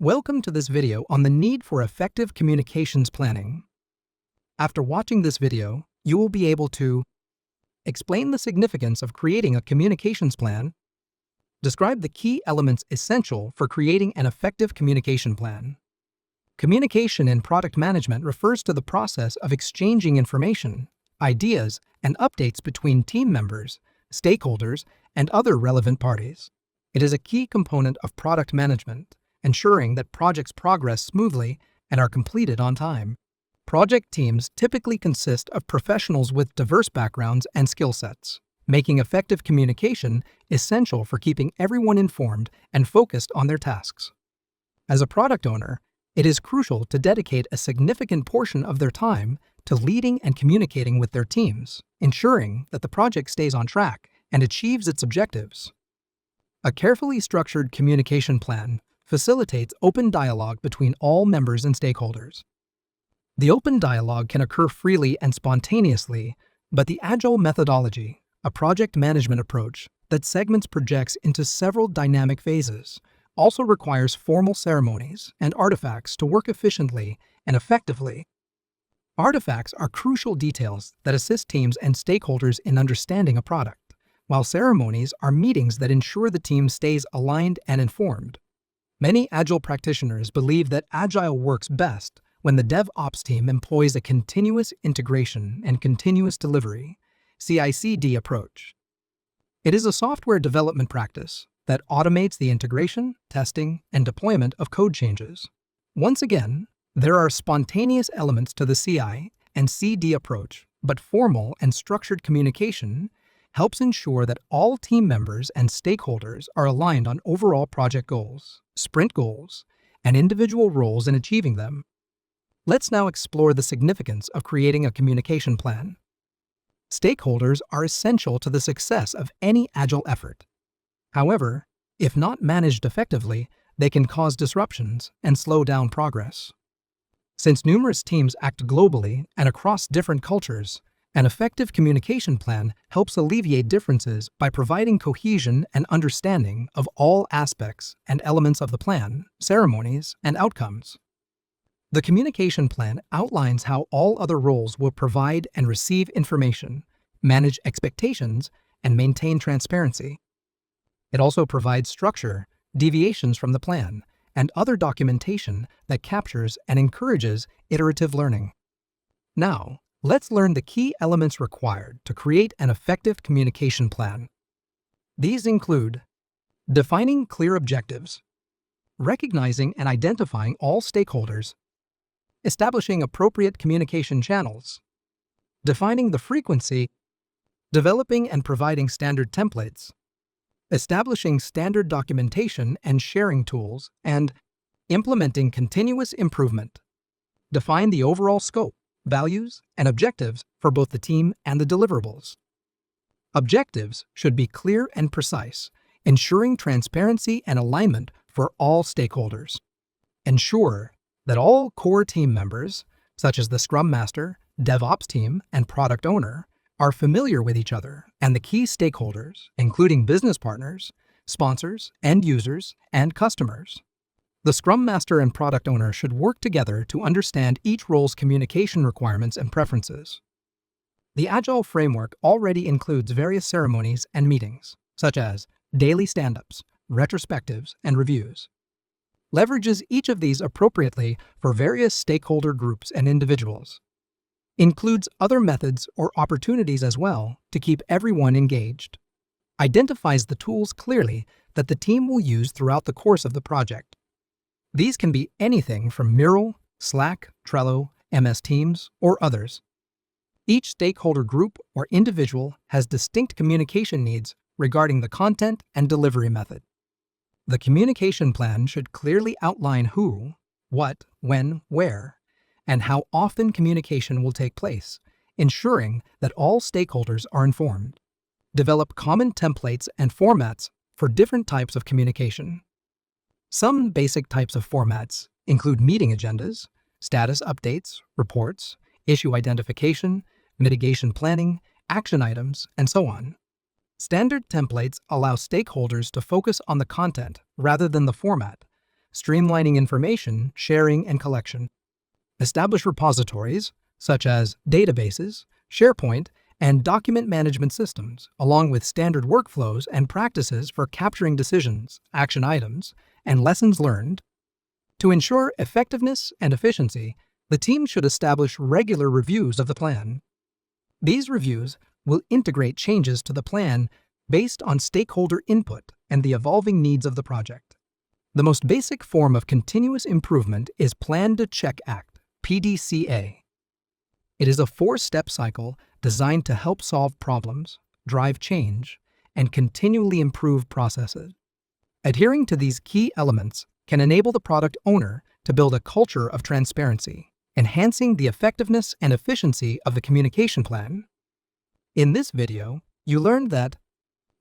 Welcome to this video on the need for effective communications planning. After watching this video, you will be able to explain the significance of creating a communications plan, describe the key elements essential for creating an effective communication plan. Communication in product management refers to the process of exchanging information, ideas, and updates between team members, stakeholders, and other relevant parties. It is a key component of product management, ensuring that projects progress smoothly and are completed on time. Project teams typically consist of professionals with diverse backgrounds and skill sets, making effective communication essential for keeping everyone informed and focused on their tasks. As a product owner, it is crucial to dedicate a significant portion of their time to leading and communicating with their teams, ensuring that the project stays on track and achieves its objectives. A carefully structured communication plan facilitates open dialogue between all members and stakeholders. The open dialogue can occur freely and spontaneously, but the Agile methodology, a project management approach that segments projects into several dynamic phases, also requires formal ceremonies and artifacts to work efficiently and effectively. Artifacts are crucial details that assist teams and stakeholders in understanding a product, while ceremonies are meetings that ensure the team stays aligned and informed. Many Agile practitioners believe that Agile works best when the DevOps team employs a continuous integration and continuous delivery (CI/CD) approach. It is a software development practice that automates the integration, testing, and deployment of code changes. Once again, there are spontaneous elements to the CI and CD approach, but formal and structured communication helps ensure that all team members and stakeholders are aligned on overall project goals, sprint goals, and individual roles in achieving them. Let's now explore the significance of creating a communication plan. Stakeholders are essential to the success of any Agile effort. However, if not managed effectively, they can cause disruptions and slow down progress. Since numerous teams act globally and across different cultures, an effective communication plan helps alleviate differences by providing cohesion and understanding of all aspects and elements of the plan, ceremonies, and outcomes. The communication plan outlines how all other roles will provide and receive information, manage expectations, and maintain transparency. It also provides structure, deviations from the plan, and other documentation that captures and encourages iterative learning. Now, let's learn the key elements required to create an effective communication plan. These include defining clear objectives, recognizing and identifying all stakeholders, establishing appropriate communication channels, defining the frequency, developing and providing standard templates, establishing standard documentation and sharing tools, and implementing continuous improvement. Define the overall scope, values, and objectives for both the team and the deliverables. Objectives should be clear and precise, ensuring transparency and alignment for all stakeholders. Ensure that all core team members, such as the Scrum Master, DevOps team, and Product Owner, are familiar with each other and the key stakeholders, including business partners, sponsors, end users, and customers. The Scrum Master and Product Owner should work together to understand each role's communication requirements and preferences. The Agile framework already includes various ceremonies and meetings, such as daily stand-ups, retrospectives, and reviews. Leverages each of these appropriately for various stakeholder groups and individuals. Includes other methods or opportunities as well to keep everyone engaged. Identifies the tools clearly that the team will use throughout the course of the project. These can be anything from Miro, Slack, Trello, MS Teams, or others. Each stakeholder group or individual has distinct communication needs regarding the content and delivery method. The communication plan should clearly outline who, what, when, where, and how often communication will take place, ensuring that all stakeholders are informed. Develop common templates and formats for different types of communication. Some basic types of formats include meeting agendas, status updates, reports, issue identification, mitigation planning, action items, and so on. Standard templates allow stakeholders to focus on the content rather than the format, streamlining information sharing and collection. Establish repositories, such as databases, SharePoint, and document management systems, along with standard workflows and practices for capturing decisions, action items, and lessons learned. To ensure effectiveness and efficiency, the team should establish regular reviews of the plan. These reviews will integrate changes to the plan based on stakeholder input and the evolving needs of the project. The most basic form of continuous improvement is Plan to Check Act, PDCA. It is a 4-step cycle designed to help solve problems, drive change, and continually improve processes. Adhering to these key elements can enable the product owner to build a culture of transparency, enhancing the effectiveness and efficiency of the communication plan. In this video, you learned that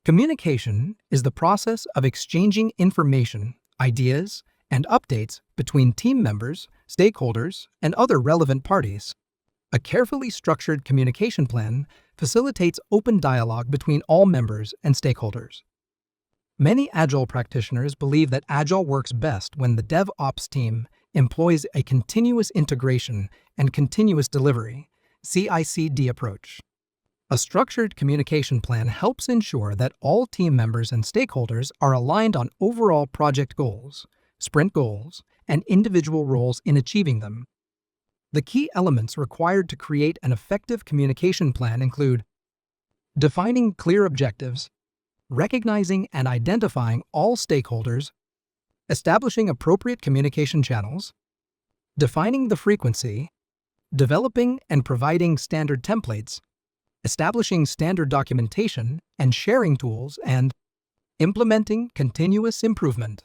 communication is the process of exchanging information, ideas, and updates between team members, stakeholders, and other relevant parties. A carefully structured communication plan facilitates open dialogue between all members and stakeholders. Many Agile practitioners believe that Agile works best when the DevOps team employs a continuous integration and continuous delivery (CI/CD) approach. A structured communication plan helps ensure that all team members and stakeholders are aligned on overall project goals, sprint goals, and individual roles in achieving them. The key elements required to create an effective communication plan include defining clear objectives, recognizing and identifying all stakeholders, establishing appropriate communication channels, defining the frequency, developing and providing standard templates, establishing standard documentation and sharing tools, and implementing continuous improvement.